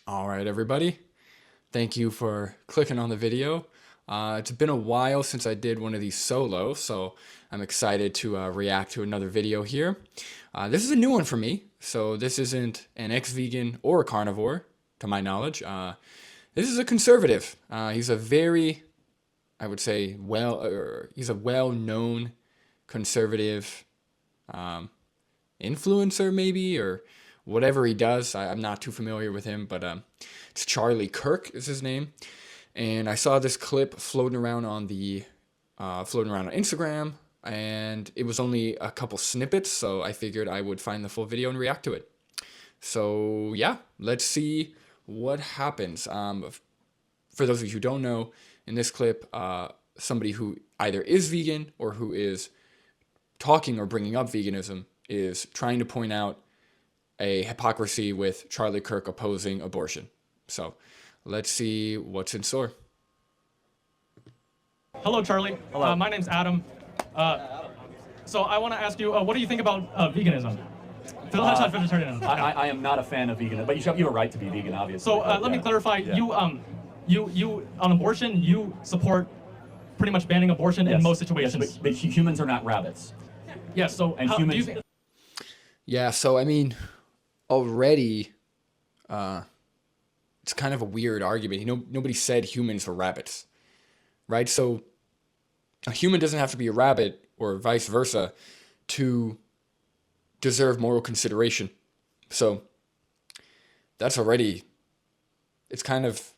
All right, everybody. Thank you for clicking on the video. It's been a while since I did one of these solo, so I'm excited to react to another video here. This is a new one for me, so this isn't an ex-vegan or a carnivore, to my knowledge. This is a conservative. He's a very, I would say, he's a well-known conservative influencer, maybe, or whatever he does. I'm not too familiar with him, but it's Charlie Kirk is his name. And I saw this clip floating around on Instagram, and it was only a couple snippets, so I figured I would find the full video and react to it. So yeah, let's see what happens. For those of you who don't know, in this clip, somebody who either is vegan or who is talking or bringing up veganism is trying to point out a hypocrisy with Charlie Kirk opposing abortion. So let's see what's in store. Hello, Charlie. Hello. My name's Adam. So I want to ask you, what do you think about veganism? Vegetarianism. I am not a fan of vegan, but you have a right to be vegan, obviously. So let me clarify. Yeah. You on abortion, you support pretty much banning abortion in most situations. Yes, but humans are not rabbits. Yes. So And do humans. you think? Yeah, so I mean, already, it's kind of a weird argument. Nobody said humans were rabbits, right? So a human doesn't have to be a rabbit or vice versa to deserve moral consideration. So that's already, he's kind of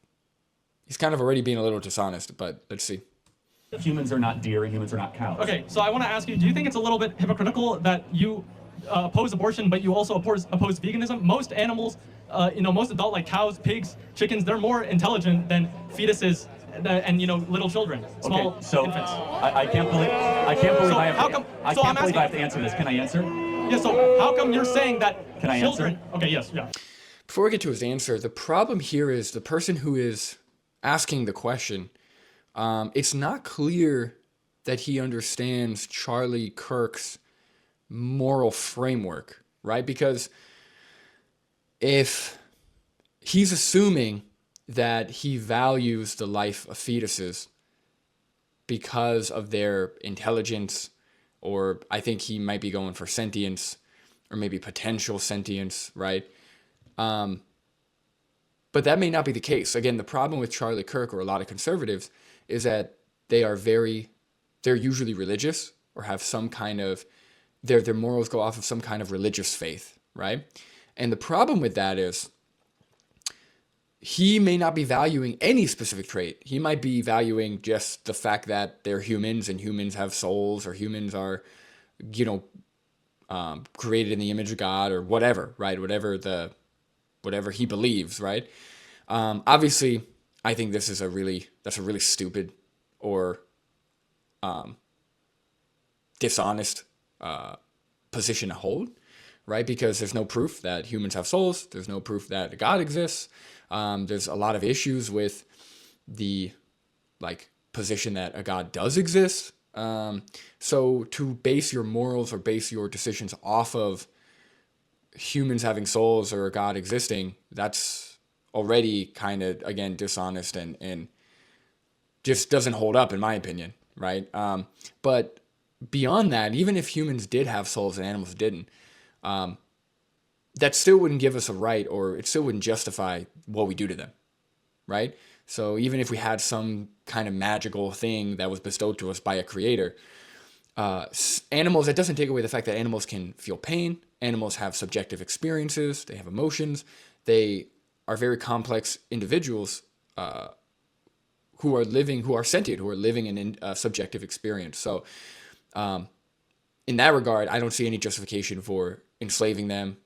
already being a little dishonest, but let's see. Humans are not deer and humans are not cows. Okay. So I want to ask you, do you think it's a little bit hypocritical that you oppose abortion, but you also oppose veganism? Most animals, most adult, like cows, pigs, chickens, they're more intelligent than fetuses and little children, small Okay, so infants. I can't believe So I have how to, come- I so can't I'm believe I have asking- to answer this. Can I answer? Yeah. So how come you're saying that Can I children? answer? Okay. Yes. Yeah. Before we get to his answer, the problem here is the person who is asking the question, it's not clear that he understands Charlie Kirk's moral framework, right? Because if he's assuming that he values the life of fetuses because of their intelligence, or I think he might be going for sentience, or maybe potential sentience, right? But that may not be the case. Again, the problem with Charlie Kirk or a lot of conservatives is that they're usually religious or have some kind of, their morals go off of some kind of religious faith, right? And the problem with that is he may not be valuing any specific trait. He might be valuing just the fact that they're humans and humans have souls, or humans are, created in the image of God, or whatever, right? Whatever he believes, right? Obviously, I think that's a really stupid or dishonest position to hold, right? Because there's no proof that humans have souls. There's no proof that God exists. There's a lot of issues with the position that a God does exist. So to base your morals or base your decisions off of humans having souls or a God existing, that's already kind of, again, dishonest and just doesn't hold up, in my opinion, right? But beyond that, even if humans did have souls and animals didn't, that still wouldn't give us a right, or it still wouldn't justify what we do to them, right? So even if we had some kind of magical thing that was bestowed to us by a creator, animals, that doesn't take away the fact that animals can feel pain. Animals have subjective experiences. They have emotions. They are very complex individuals who are sentient, who are living in a subjective experience. So in that regard, I don't see any justification for enslaving them,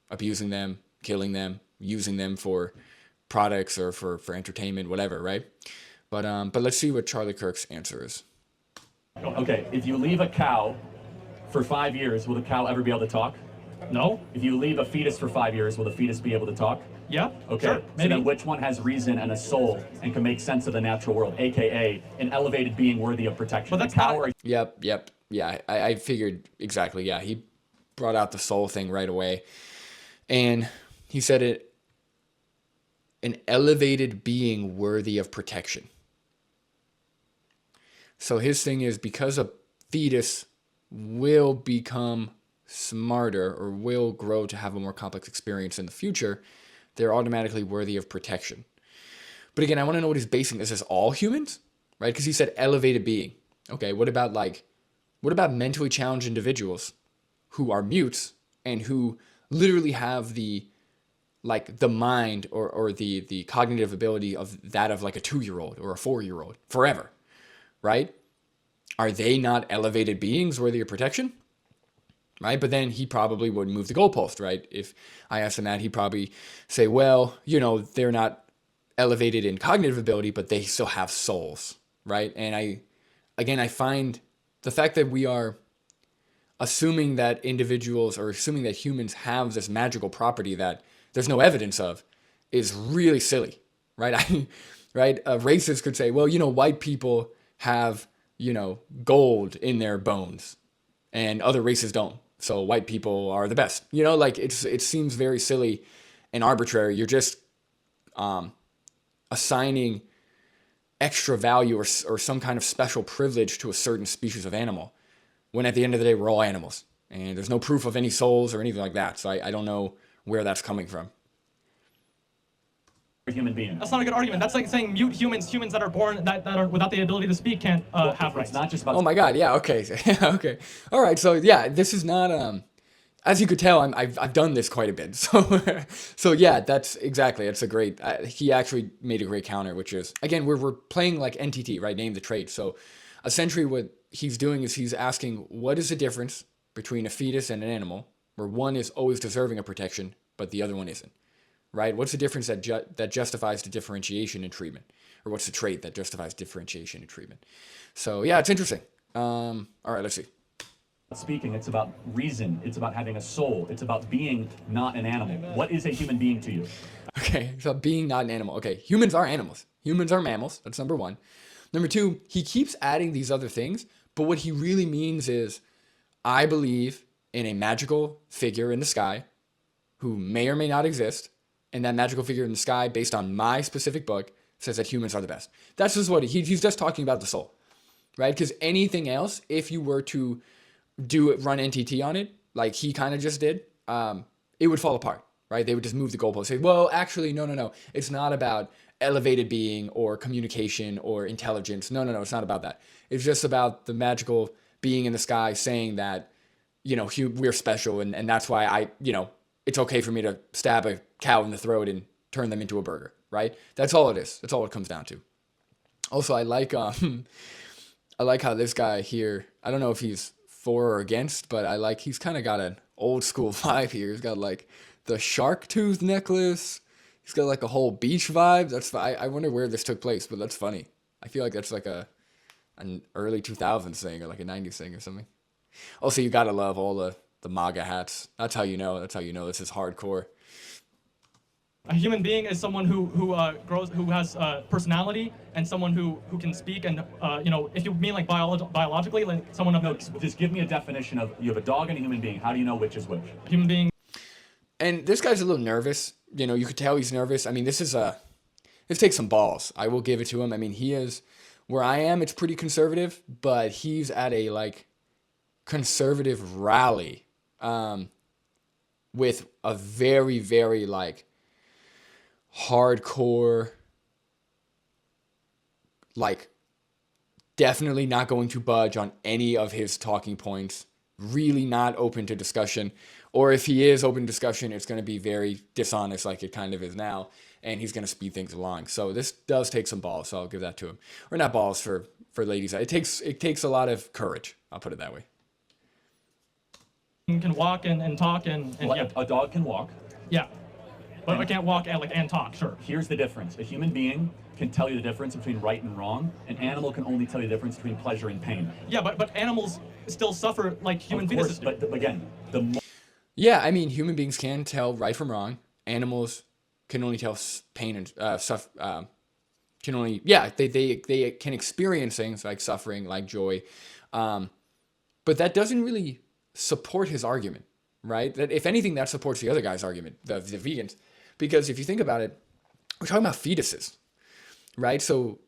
abusing them, killing them, using them for products or for entertainment, whatever, right? But let's see what Charlie Kirk's answer is. Okay, if you leave a cow for 5 years, will the cow ever be able to talk? No. If you leave a fetus for 5 years, will the fetus be able to talk? Yeah. Okay, Sure. so Maybe. then which one has reason and a soul and can make sense of the natural world, aka an elevated being worthy of protection? But that's the cow not- or Yep. Yeah, I figured exactly. Yeah, he brought out the soul thing right away. And he said it an elevated being worthy of protection. So his thing is, because a fetus will become smarter or will grow to have a more complex experience in the future, they're automatically worthy of protection. But again, I want to know what he's basing this. Is all humans, right? Because he said elevated being. Okay, what about mentally challenged individuals who are mutes and who literally have the mind or the cognitive ability of that of like a 2-year-old or a 4-year-old forever, right? Are they not elevated beings worthy of protection? Right? But then he probably would move the goalpost, right? If I asked him that, he'd probably say, well, they're not elevated in cognitive ability, but they still have souls, right? And I find the fact that we are assuming that individuals or assuming that humans have this magical property that there's no evidence of is really silly, right? Right? Racists could say, well, white people have, gold in their bones and other races don't. So white people are the best. It seems very silly and arbitrary. You're just assigning extra value or some kind of special privilege to a certain species of animal, when at the end of the day, we're all animals. And there's no proof of any souls or anything like that. So I don't know where that's coming from. Human being. That's not a good argument. That's like saying mute humans that are born that are without the ability to speak can't have rights. It's not just about. Oh my God! Yeah. Okay. Okay. All right. So yeah, this is not. As you could tell, I've done this quite a bit. So yeah, that's exactly. It's a great. He actually made a great counter, which is, again, we're playing like NTT, right? Name the trade. So essentially, what he's doing is he's asking, what is the difference between a fetus and an animal, where one is always deserving of protection, but the other one isn't. Right? What's the difference that justifies the differentiation in treatment? Or what's the trait that justifies differentiation in treatment? So yeah, it's interesting. All right, let's see. Speaking, it's about reason. It's about having a soul. It's about being not an animal. What is a human being to you? Okay, so being not an animal. Okay, humans are animals. Humans are mammals. That's number one. Number two, he keeps adding these other things, but what he really means is, I believe in a magical figure in the sky who may or may not exist. And that magical figure in the sky, based on my specific book, says that humans are the best. That's just what he's just talking about, the soul, right? Because anything else, if you were to run NTT on it, like he kind of just did, it would fall apart, right? They would just move the goalpost, say, well, actually, no. It's not about elevated being or communication or intelligence. No, it's not about that. It's just about the magical being in the sky saying that, we're special, and that's why it's okay for me to stab a cow in the throat and turn them into a burger, right? That's all it is. That's all it comes down to. Also, I like how this guy here, I don't know if he's for or against, but he's kind of got an old school vibe here. He's got like the shark tooth necklace. He's got like a whole beach vibe. I wonder where this took place, but that's funny. I feel like that's like an early 2000s thing or like a 90s thing or something. Also, you gotta love all the MAGA hats. That's how you know this is hardcore. A human being is someone who has personality, and someone who can speak. And if you mean like biologically, like someone of No, just give me a definition of, you have a dog and a human being. How do you know which is which? Human being. And this guy's a little nervous. You could tell he's nervous. I mean, this takes some balls. I will give it to him. I mean, he is where I am. It's pretty conservative, but he's at a like conservative rally, with a very, very like hardcore, like definitely not going to budge on any of his talking points, really not open to discussion. Or if he is open to discussion, it's going to be very dishonest like it kind of is now, and he's going to speed things along. So this does take some balls, so I'll give that to him. Or not balls for ladies. It takes a lot of courage. I'll put it that way. Can walk and talk and yeah. A dog can walk. Yeah. But I can't walk and talk, sure. Here's the difference. A human being can tell you the difference between right and wrong. An animal can only tell you the difference between pleasure and pain. Yeah, but animals still suffer like human fetuses do. But again, yeah, I mean, human beings can tell right from wrong. Animals can only tell pain and they can experience things like suffering, like joy, but that doesn't really support his argument, right? That if anything, that supports the other guy's argument, the vegans, because if you think about it, we're talking about fetuses, right? So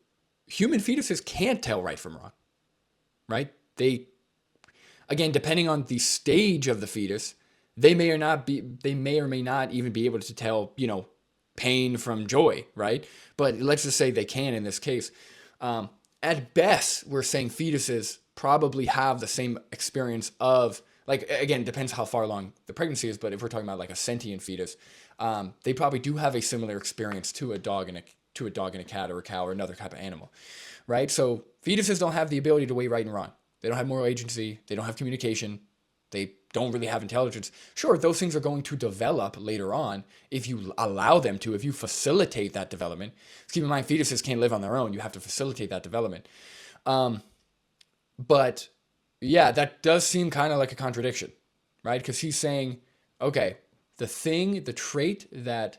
human fetuses can't tell right from wrong, right? They, again, depending on the stage of the fetus, they may or may not even be able to tell, pain from joy, right? But let's just say they can in this case. At best, we're saying fetuses probably have the same experience of, like, again, depends how far along the pregnancy is, but if we're talking about like a sentient fetus, they probably do have a similar experience to a dog and a cat or a cow or another type of animal, right? So fetuses don't have the ability to weigh right and wrong. They don't have moral agency. They don't have communication. They don't really have intelligence. Sure, those things are going to develop later on if you allow them to, if you facilitate that development. Keep in mind, fetuses can't live on their own. You have to facilitate that development. But yeah, that does seem kind of like a contradiction, right? Because he's saying, okay, the trait that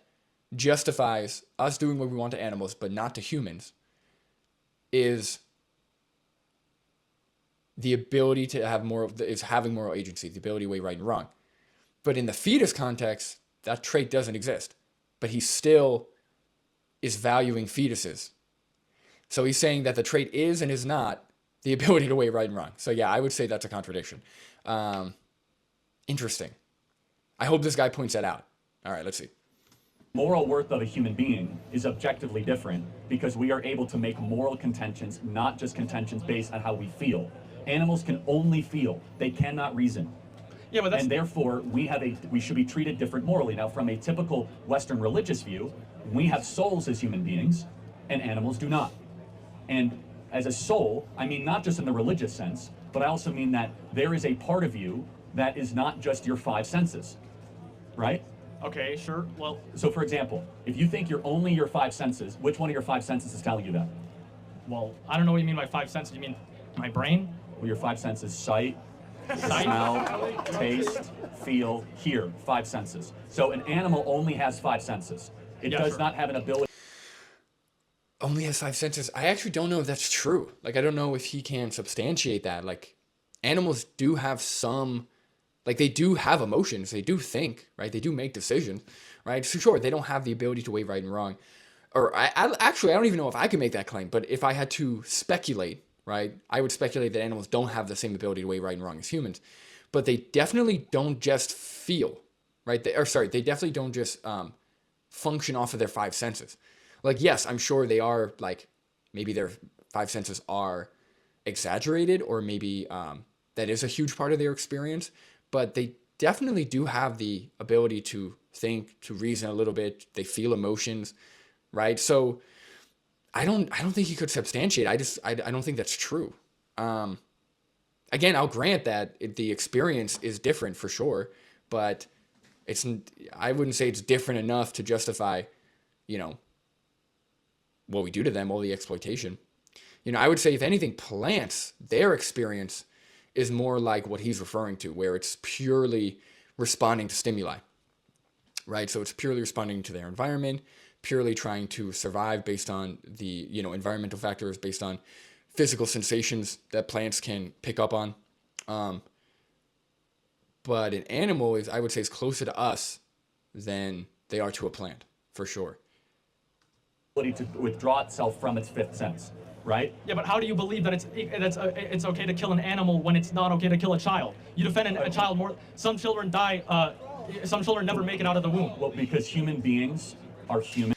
justifies us doing what we want to animals, but not to humans, is the ability to have having moral agency, the ability to weigh right and wrong. But in the fetus context, that trait doesn't exist. But he still is valuing fetuses. So he's saying that the trait is and is not the ability to weigh right and wrong. So yeah, I would say that's a contradiction. Interesting. I hope this guy points that out. All right, let's see. Moral worth of a human being is objectively different because we are able to make moral contentions, not just contentions based on how we feel. Animals can only feel. They cannot reason. Yeah, but and therefore, we should be treated different morally. Now, from a typical Western religious view, we have souls as human beings, and animals do not. And as a soul, I mean not just in the religious sense, but I also mean that there is a part of you that is not just your five senses, right? Okay, sure. Well, so for example, if you think you're only your five senses, which one of your five senses is telling you that? Well, I don't know what you mean by five senses. You mean my brain? Well, your five senses: sight, smell, taste, feel, hear. Five senses. So an animal only has five senses. It does not have an ability. Only has five senses. I actually don't know if that's true. Like, I don't know if he can substantiate that. Like, animals do have some, like, they do have emotions. They do think, right? They do make decisions, right? So sure, they don't have the ability to weigh right and wrong. Or I don't even know if I can make that claim. But if I had to speculate, right, I would speculate that animals don't have the same ability to weigh right and wrong as humans. But they definitely don't just feel, right? They definitely don't just function off of their five senses. Like, yes, I'm sure they are, like, maybe their five senses are exaggerated, or maybe that is a huge part of their experience, but they definitely do have the ability to think, to reason a little bit. They feel emotions, right? So I don't think he could substantiate. I don't think that's true. Again, I'll grant that the experience is different for sure, but I wouldn't say it's different enough to justify, what we do to them, all the exploitation. I would say, if anything, plants, their experience is more like what he's referring to, where it's purely responding to stimuli, right? So it's purely responding to their environment, purely trying to survive based on the, environmental factors, based on physical sensations that plants can pick up on. But an animal I would say, is closer to us than they are to a plant, for sure. To withdraw itself from its fifth sense, right? Yeah, but how do you believe that it's okay to kill an animal when it's not okay to kill a child? You defend a child more. Some children die. Some children never make it out of the womb. Well, because human beings are human.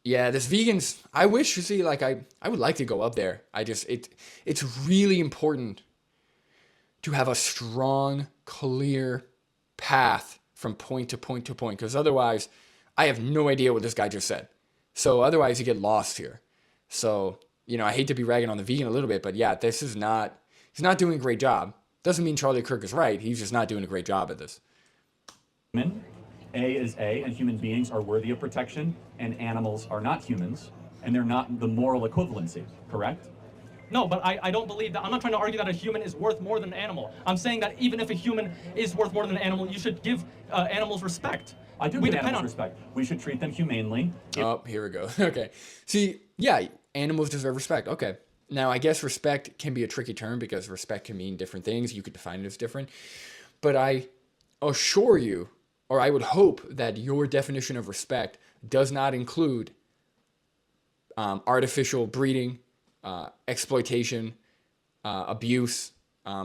Yeah, this vegans. I wish, you see, like, I would like to go up there. It's really important to have a strong, clear path from point to point to point, because otherwise, I have no idea what this guy just said. So otherwise you get lost here. So, I hate to be ragging on the vegan a little bit, but yeah, he's not doing a great job. Doesn't mean Charlie Kirk is right. He's just not doing a great job at this. Human, A is A, and human beings are worthy of protection, and animals are not humans, and they're not the moral equivalency, correct? No, but I don't believe that. I'm not trying to argue that a human is worth more than an animal. I'm saying that even if a human is worth more than an animal, you should give animals respect. I do give animals respect. We should treat them humanely. Oh, here we go. Okay. See, yeah, animals deserve respect. Okay. Now, I guess respect can be a tricky term because respect can mean different things. You could define it as different. But I assure you, or I would hope that your definition of respect does not include artificial breeding, exploitation, abuse,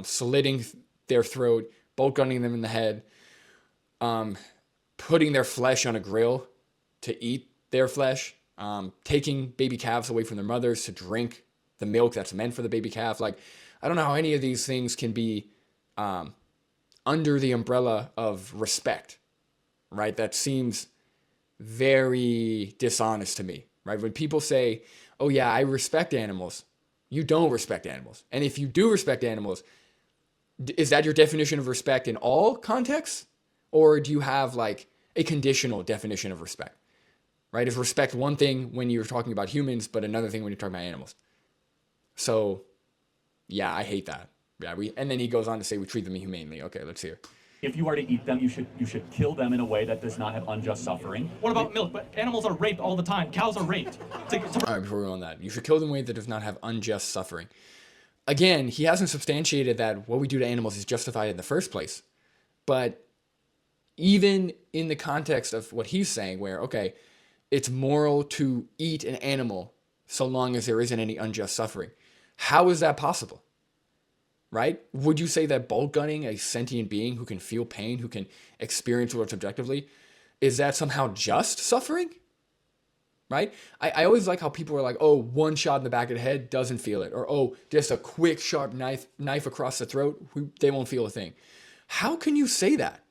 slitting their throat, bolt gunning them in the head, putting their flesh on a grill to eat their flesh, taking baby calves away from their mothers to drink the milk that's meant for the baby calf. Like, I don't know how any of these things can be under the umbrella of respect, right? That seems very dishonest to me, right? When people say, oh yeah, I respect animals, you don't respect animals. And if you do respect animals, is that your definition of respect in all contexts? Or do you have like a conditional definition of respect, right? Is respect one thing when you're talking about humans, but another thing when you're talking about animals? So yeah, I hate that. Yeah, and then he goes on to say we treat them humanely. Okay, let's hear. If you are to eat them, you should kill them in a way that does not have unjust suffering. What about milk? But animals are raped all the time. Cows are raped. All right, before we go on that, you should kill them in a way that does not have unjust suffering. Again, he hasn't substantiated that what we do to animals is justified in the first place. But even in the context of what he's saying, where, okay, it's moral to eat an animal so long as there isn't any unjust suffering. How is that possible? Right? Would you say that bolt gunning a sentient being who can feel pain, who can experience what's objectively, is that somehow just suffering? Right? I always like how people are like, oh, one shot in the back of the head, doesn't feel it. Or, oh, just a quick, sharp knife across the throat, they won't feel a thing. How can you say that?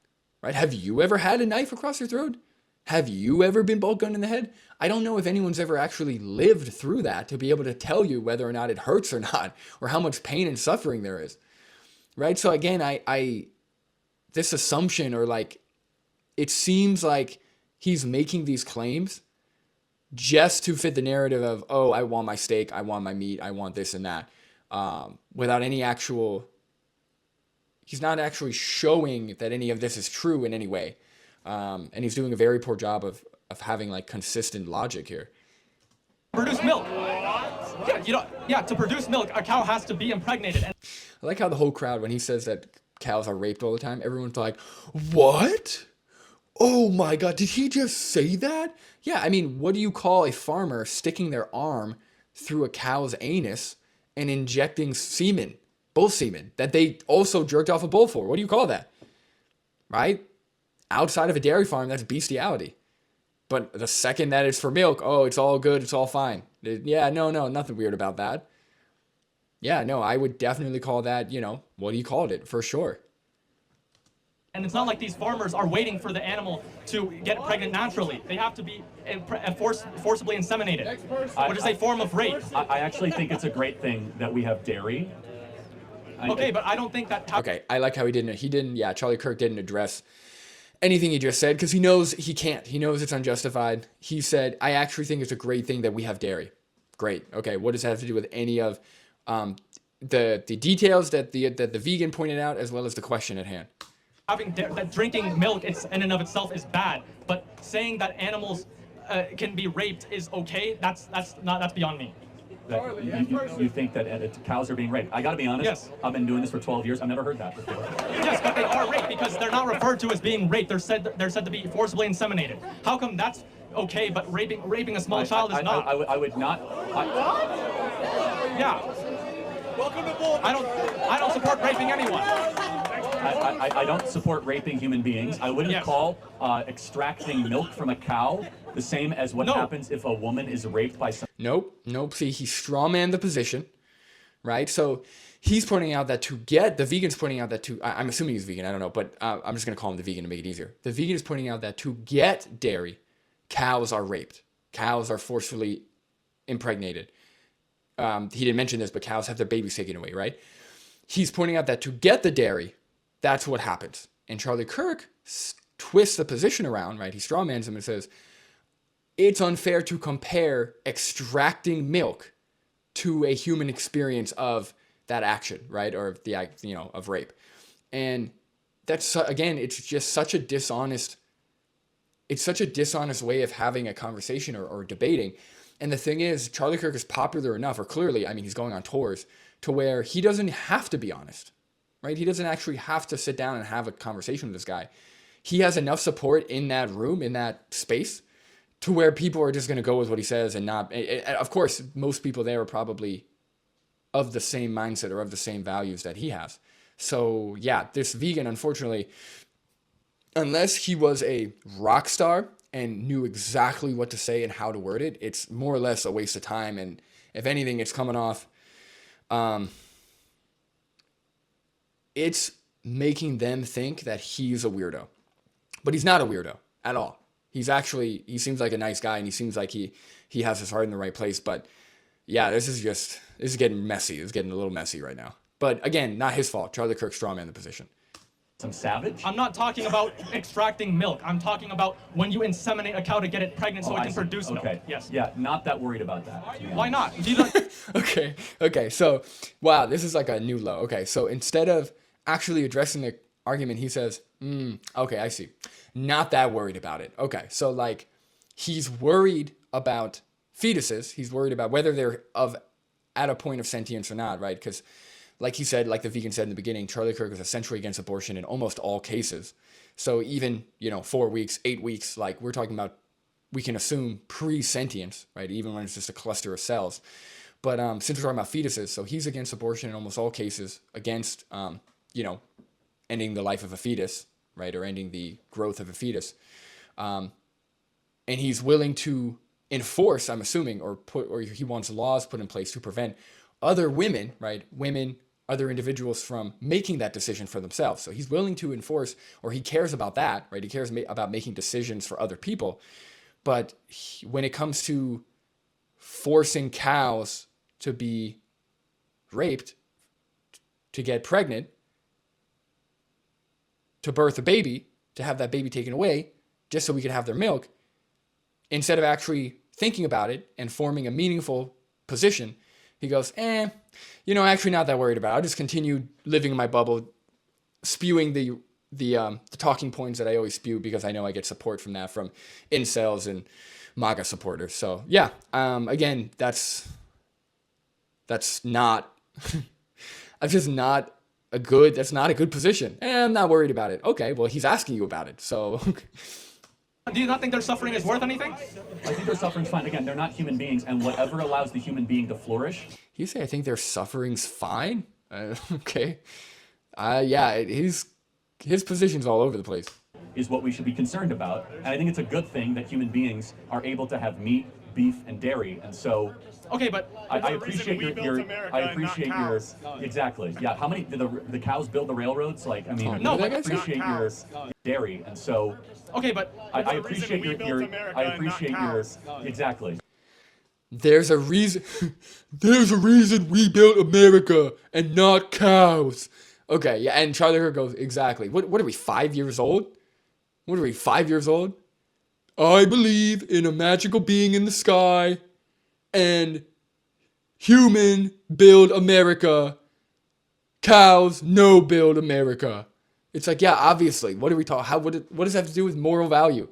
Right? Have you ever had a knife across your throat? Have you ever been bolt gunned in the head? I don't know if anyone's ever actually lived through that to be able to tell you whether or not it hurts or not, or how much pain and suffering there is. Right? So again, this assumption, or like, it seems like he's making these claims just to fit the narrative of, oh, I want my steak, I want my meat, I want this and that, without any actual, he's not actually showing that any of this is true in any way. And he's doing a very poor job of having like consistent logic here. Produce milk. Yeah, to produce milk, a cow has to be impregnated. I like how the whole crowd, when he says that cows are raped all the time, everyone's like, what? Oh my God, did he just say that? Yeah, I mean, what do you call a farmer sticking their arm through a cow's anus and injecting semen, bull semen, that they also jerked off a bull for? What do you call that? Right? Outside of a dairy farm, that's bestiality. But the second that it's for milk, oh, it's all good, it's all fine. Yeah, no, nothing weird about that. Yeah, no, I would definitely call that, what he called it, for sure. And it's not like these farmers are waiting for the animal to get pregnant naturally. They have to be forcibly inseminated, which is a form of rape. I actually think it's a great thing that we have dairy. Okay, but I don't think that... Okay, I like how Charlie Kirk didn't address anything he just said, because he knows he can't. He knows it's unjustified. He said, I actually think it's a great thing that we have dairy. Great. Okay, what does that have to do with any of the details that the vegan pointed out, as well as the question at hand? That drinking milk in and of itself is bad, but saying that animals can be raped is okay, that's beyond me. You think that cows are being raped? I gotta be honest. Yes. I've been doing this for 12 years. I've never heard that before. Yes, but they are raped because they're not referred to as being raped. They're said to be forcibly inseminated. How come that's okay, but raping a small child is not? I would not. Yeah. Welcome to Boulder. I don't support raping anyone. I don't support raping human beings. I wouldn't call extracting milk from a cow the same as what happens if a woman is raped by some... Nope. See, he strawmanned the position, right? So he's pointing out that the vegan's pointing out that I'm assuming he's vegan, I don't know, but I'm just going to call him the vegan to make it easier. The vegan is pointing out that to get dairy, cows are raped. Cows are forcefully impregnated. He didn't mention this, but cows have their babies taken away, right? He's pointing out that to get the dairy, that's what happens. And Charlie Kirk twists the position around, right? He strawmans him and says, it's unfair to compare extracting milk to a human experience of that action, right? Or the act, of rape. And that's, again, it's just such a dishonest way of having a conversation or debating. And the thing is, Charlie Kirk is popular enough, or clearly, I mean, he's going on tours, to where he doesn't have to be honest, right? He doesn't actually have to sit down and have a conversation with this guy. He has enough support in that room, in that space, to where people are just going to go with what he says and not. Of course, most people there are probably of the same mindset or of the same values that he has. So yeah, this vegan, unfortunately, unless he was a rock star and knew exactly what to say and how to word it, it's more or less a waste of time. And if anything, it's coming off, it's making them think that he's a weirdo, but he's not a weirdo at all. He seems like a nice guy, and he seems like he has his heart in the right place. But yeah, this is getting messy. It's getting a little messy right now. But again, not his fault. Charlie Kirk strawman the position. Some savage? I'm not talking about extracting milk. I'm talking about when you inseminate a cow to get it pregnant so it can produce milk. Okay. Yes. Yeah, not that worried about that. Why not? Do you not- Okay. So, wow, this is like a new low. Okay, so instead of actually addressing the argument, he says, okay, I see. Not that worried about it. Okay, so like he's worried about fetuses. He's worried about whether they're at a point of sentience or not, right? Because like he said, like the vegan said in the beginning, Charlie Kirk is essentially against abortion in almost all cases. So even, 4 weeks, 8 weeks, like we're talking about, we can assume pre-sentience, right? Even when it's just a cluster of cells. But since we're talking about fetuses, so he's against abortion in almost all cases, against, ending the life of a fetus, right? Or ending the growth of a fetus. And he's willing to enforce, I'm assuming, or he wants laws put in place to prevent other women, right? Other individuals from making that decision for themselves. So he's willing to enforce, or he cares about that, right? He cares about making decisions for other people. But when it comes to forcing cows to be raped, to get pregnant, to birth a baby, to have that baby taken away, just so we could have their milk, instead of actually thinking about it and forming a meaningful position, he goes, actually not that worried about it. I'll just continue living in my bubble, spewing the talking points that I always spew because I know I get support from that from incels and MAGA supporters. So yeah, again, that's not that's not a good position. I'm not worried about it. Okay, well he's asking you about it, so. Do you not think their suffering is worth anything? I think their suffering's fine. Again, they're not human beings, and whatever allows the human being to flourish. You say I think their suffering's fine? Okay. Yeah, his position's all over the place. Is what we should be concerned about. And I think it's a good thing that human beings are able to have meat, beef, and dairy. And so Okay, but I appreciate your exactly. Yeah, how many did the cows build the railroads? Like, I mean, No, I but- appreciate your dairy. And so okay, but I appreciate your exactly. There's a reason we built America and not cows. Okay, yeah, and Charlie Kirk goes, exactly. What are we, 5 years old? What are we, 5 years old? I believe in a magical being in the sky and human build America. Cows no build America. It's like, yeah, obviously. What are we talking? What does that have to do with moral value?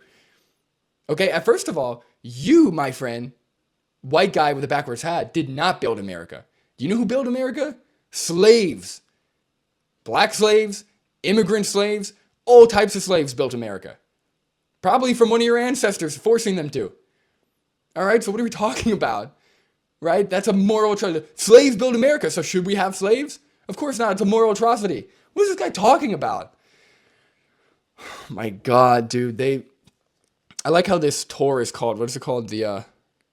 Okay, first of all, you, my friend, white guy with a backwards hat, did not build America. Do you know who built America? Slaves. Black slaves, immigrant slaves, all types of slaves built America. Probably from one of your ancestors forcing them to. All right, so what are we talking about? Right? That's a moral atrocity. Slaves built America, so should we have slaves? Of course not. It's a moral atrocity. What is this guy talking about? My God, dude. I like how this tour is called. What is it called? The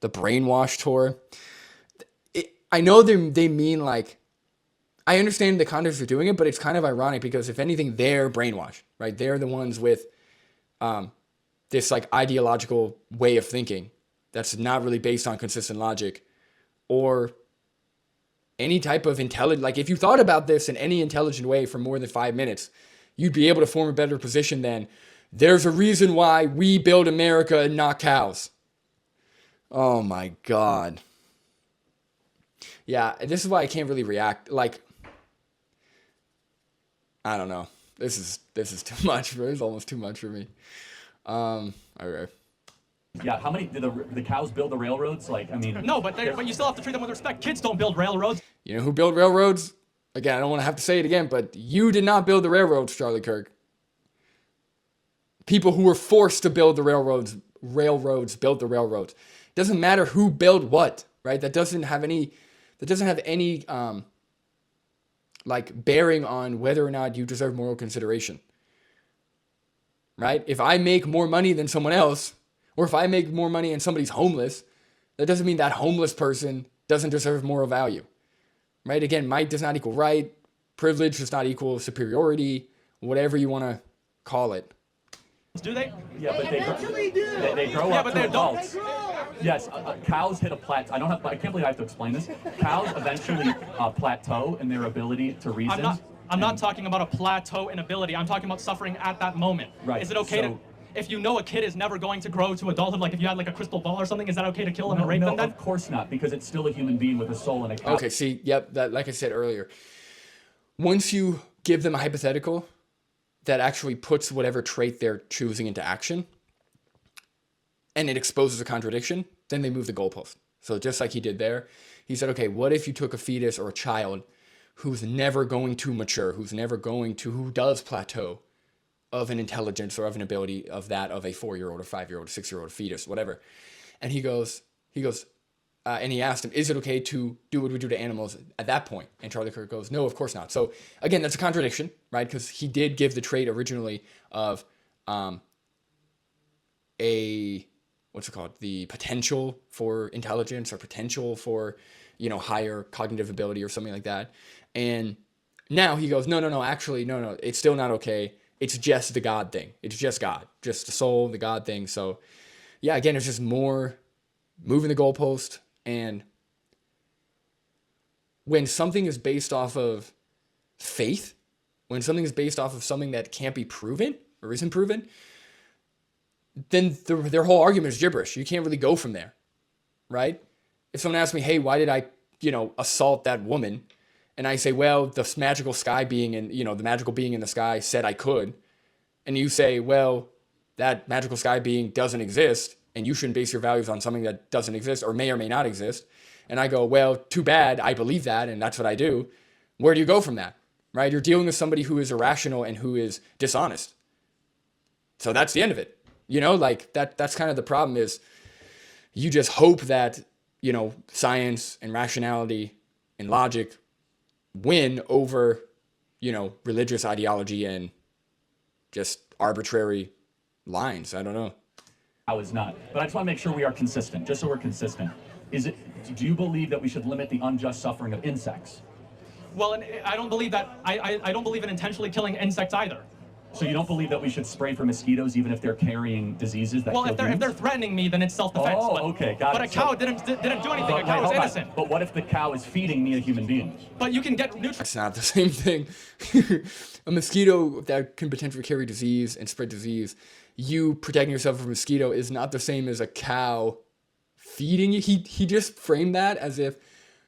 brainwash tour. I know they mean like, I understand the context of doing it, but it's kind of ironic because if anything, they're brainwashed, right? They're the ones with this like ideological way of thinking that's not really based on consistent logic or any type of intelligent. Like if you thought about this in any intelligent way for more than 5 minutes, you'd be able to form a better position than there's a reason why we build America and not cows. Oh my God. Yeah, this is why I can't really react. Like, I don't know. This is too much. It's almost too much for me. Okay. Yeah, how many did the cows build the railroads? Like, I mean, no, but you still have to treat them with respect. Kids don't build railroads. You know who built railroads? Again, I don't want to have to say it again, but you did not build the railroads, Charlie Kirk. People who were forced to build the railroads railroads built the railroads. It doesn't matter who built what, right? That doesn't have any like bearing on whether or not you deserve moral consideration, right? If I make more money than someone else, or if I make more money and somebody's homeless, that doesn't mean that homeless person doesn't deserve moral value, right? Again, might does not equal right. Privilege does not equal superiority, whatever you want to call it. Do they? Yeah, but they grow up to adults. Yes, cows hit a plateau. I can't believe I have to explain this. Cows eventually plateau in their ability to reason. I'm not talking about a plateau in ability. I'm talking about suffering at that moment. Right. Is it okay to, if you know a kid is never going to grow to adulthood, like if you had like a crystal ball or something, is that okay to kill them and rape them then? No, of course not, because it's still a human being with a soul and a cow. Okay, see, yep, that, like I said earlier, once you give them a hypothetical that actually puts whatever trait they're choosing into action, and it exposes a contradiction, then they move the goalpost. So just like he did there, he said, okay, what if you took a fetus or a child who's never going to mature, who does plateau of an intelligence or of an ability of that of a 4-year-old or 5-year-old, 6-year-old fetus, whatever. And he goes, and he asked him, is it okay to do what we do to animals at that point? And Charlie Kirk goes, no, of course not. So again, that's a contradiction, right? Because he did give the trait originally of the potential for intelligence or potential for, higher cognitive ability or something like that. And now he goes, no, actually, no, it's still not okay. It's just the God thing. It's just God, just the soul, the God thing. So yeah, again, it's just more moving the goalpost. And when something is based off of faith, when something is based off of something that can't be proven or isn't proven, then their whole argument is gibberish. You can't really go from there, right? If someone asks me, hey, why did I, assault that woman? And I say, well, the magical sky being in, the magical being in the sky said I could. And you say, well, that magical sky being doesn't exist, and you shouldn't base your values on something that doesn't exist or may not exist. And I go, well, too bad, I believe that, and that's what I do. Where do you go from that, right? You're dealing with somebody who is irrational and who is dishonest. So that's the end of it. That's kind of the problem is you just hope that, science and rationality and logic win over, religious ideology and just arbitrary lines. I don't know. I was not. But I just want to make sure we are consistent, just so we're consistent. Do you believe that we should limit the unjust suffering of insects? Well, and I don't believe that. I don't believe in intentionally killing insects either. So you don't believe that we should spray for mosquitoes even if they're carrying diseases that kill humans? Well, if they're threatening me, then it's self-defense. Oh, okay, got it. But a cow didn't do anything. A cow was innocent. But what if the cow is feeding me a human being? But you can get nutrients. That's not the same thing. A mosquito that can potentially carry disease and spread disease, you protecting yourself from a mosquito is not the same as a cow feeding you. He just framed that as if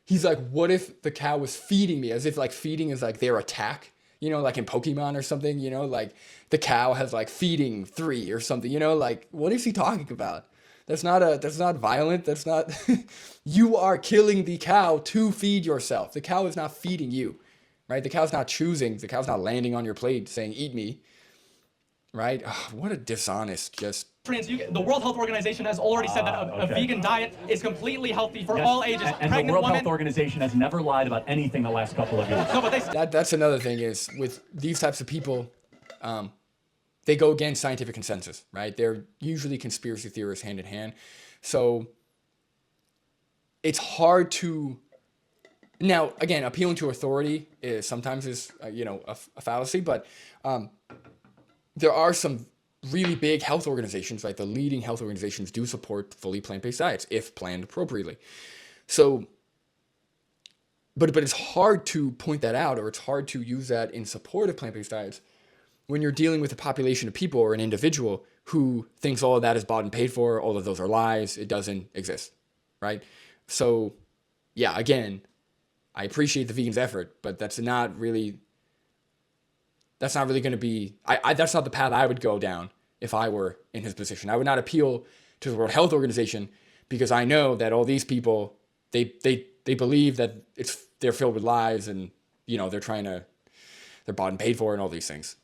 he's like, what if the cow was feeding me? As if like feeding is like their attack. Like in Pokemon or something, like the cow has like feeding 3 or something, like what is he talking about? That's not violent. That's not, you are killing the cow to feed yourself. The cow is not feeding you, right? The cow's not choosing. The cow's not landing on your plate saying, eat me, right? Oh, what a dishonest, just. The World Health Organization has already said that a vegan diet is completely healthy for all ages. And the World Health Organization has never lied about anything the last couple of years. No, but that's another thing is with these types of people, they go against scientific consensus, right? They're usually conspiracy theorists hand in hand. So it's hard to, now again, appealing to authority is sometimes a fallacy, but there are some really big health organizations, right? The leading health organizations do support fully plant-based diets if planned appropriately. So, but it's hard to point that out, or it's hard to use that in support of plant-based diets when you're dealing with a population of people or an individual who thinks all of that is bought and paid for, all of those are lies, it doesn't exist, right? So, yeah, again, I appreciate the vegans' effort, but that's not really going to be, that's not the path I would go down if I were in his position. I would not appeal to the World Health Organization because I know that all these people, they believe that they're filled with lies and, they're bought and paid for and all these things.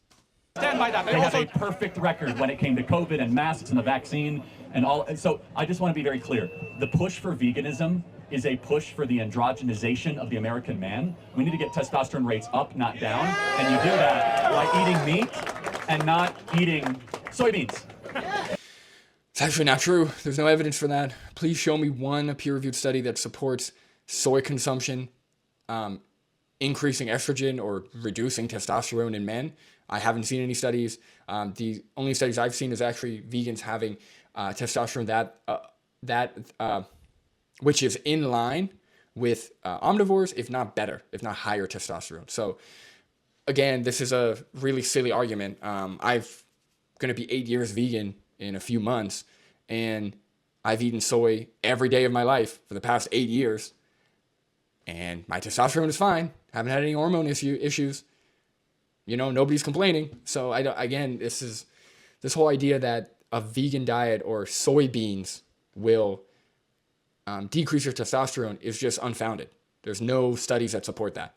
Stand by that. They have a perfect record when it came to COVID and masks and the vaccine. And so I just want to be very clear. The push for veganism is a push for the androgenization of the American man. We need to get testosterone rates up, not down. And you do that by eating meat and not eating soybeans. It's actually not true. There's no evidence for that. Please show me one peer-reviewed study that supports soy consumption increasing estrogen or reducing testosterone in men. I haven't seen any studies. The only studies I've seen is actually vegans having testosterone which is in line with omnivores, if not better, if not higher testosterone. So again, this is a really silly argument. I've going to be 8 years vegan in a few months, and I've eaten soy every day of my life for the past 8 years, and my testosterone is fine. Haven't had any hormone issues. You know, nobody's complaining. So this whole idea that a vegan diet or soybeans will decrease your testosterone is just unfounded. There's no studies that support that.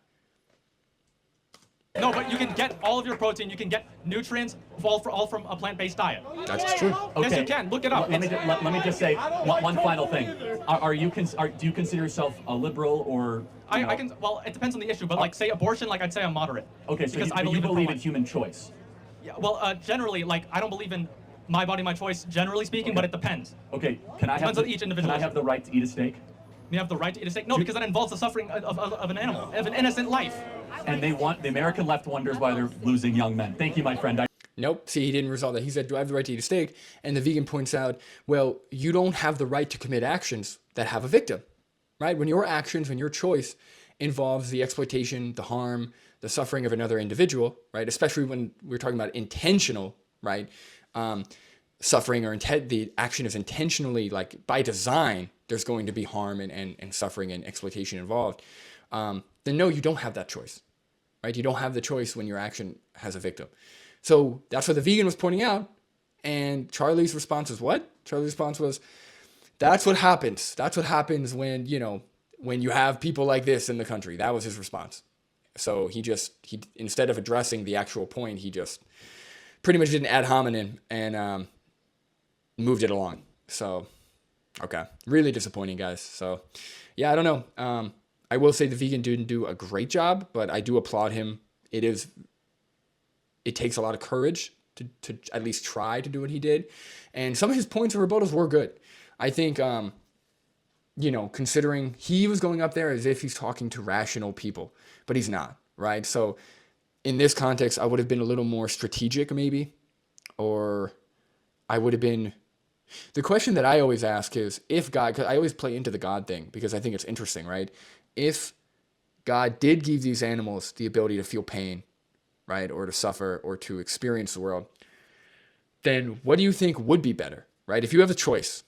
No, but you can get all of your protein, you can get nutrients all from a plant-based diet. That's true. Okay. Yes, you can. Look it up. Let me just say one final thing. Do you consider yourself a liberal or? I can. Well, it depends on the issue, but like say abortion, like I'd say I'm moderate. Okay, so because you believe in human choice. Yeah. Well, generally, like I don't believe in my body, my choice. Generally speaking, but it depends. Okay. Depends on each individual. Can I have the right to eat a steak? You have the right to eat a steak? No, because that involves the suffering of an animal, of an innocent life. And the American left wonders why they're losing young men. Thank you, my friend. Nope. See, he didn't resolve that. He said, do I have the right to eat a steak? And the vegan points out, well, you don't have the right to commit actions that have a victim, right? When your actions, when your choice involves the exploitation, the harm, the suffering of another individual, right? Especially when we're talking about intentional, right? Suffering or the action is intentionally, like by design, there's going to be harm and suffering and exploitation involved. Then no, you don't have that choice, right? You don't have the choice when your action has a victim. So that's what the vegan was pointing out. And Charlie's response was what? Charlie's response was, that's what happens. That's what happens when, when you have people like this in the country. That was his response. So he instead of addressing the actual point, he just pretty much did an ad hominem and moved it along. So, okay. Really disappointing, guys. So, yeah, I don't know. I will say the vegan didn't do a great job, but I do applaud him. It takes a lot of courage to at least try to do what he did. And some of his points and rebuttals were good. I think, considering he was going up there as if he's talking to rational people, but he's not, right? So in this context, I would have been a little more strategic maybe, or I would have been... The question that I always ask is, if God, because I always play into the God thing because I think it's interesting, right? If God did give these animals the ability to feel pain, right, or to suffer or to experience the world, then what do you think would be better, right? If you have a choice,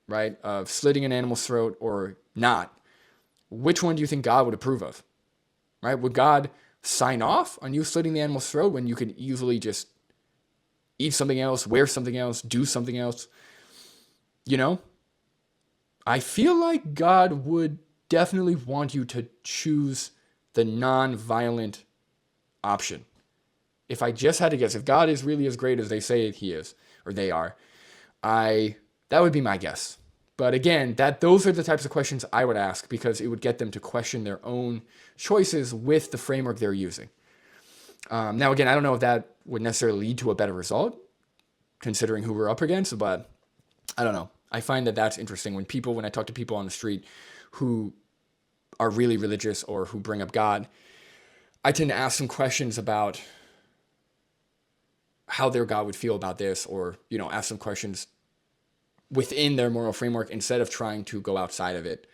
right, of slitting an animal's throat or not, which one do you think God would approve of, right? Would God sign off on you slitting the animal's throat when you could easily just eat something else, wear something else, do something else? I feel like God would definitely want you to choose the non-violent option. If I just had to guess, if God is really as great as they say he is, or they are, that would be my guess. But again, those are the types of questions I would ask because it would get them to question their own choices with the framework they're using. Now, again, I don't know if that would necessarily lead to a better result, considering who we're up against, but I don't know. I find that that's interesting when I talk to people on the street who are really religious or who bring up God, I tend to ask them questions about how their God would feel about this, or, ask them questions within their moral framework instead of trying to go outside of it.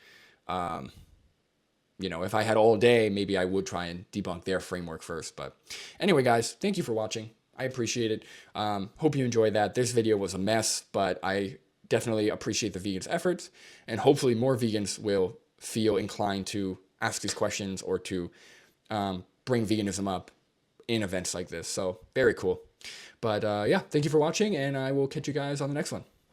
If I had all day, maybe I would try and debunk their framework first. But anyway, guys, thank you for watching. I appreciate it. Hope you enjoyed that. This video was a mess, but I definitely appreciate the vegans' efforts, and hopefully more vegans will feel inclined to ask these questions or to bring veganism up in events like this. So very cool. But yeah, thank you for watching, and I will catch you guys on the next one.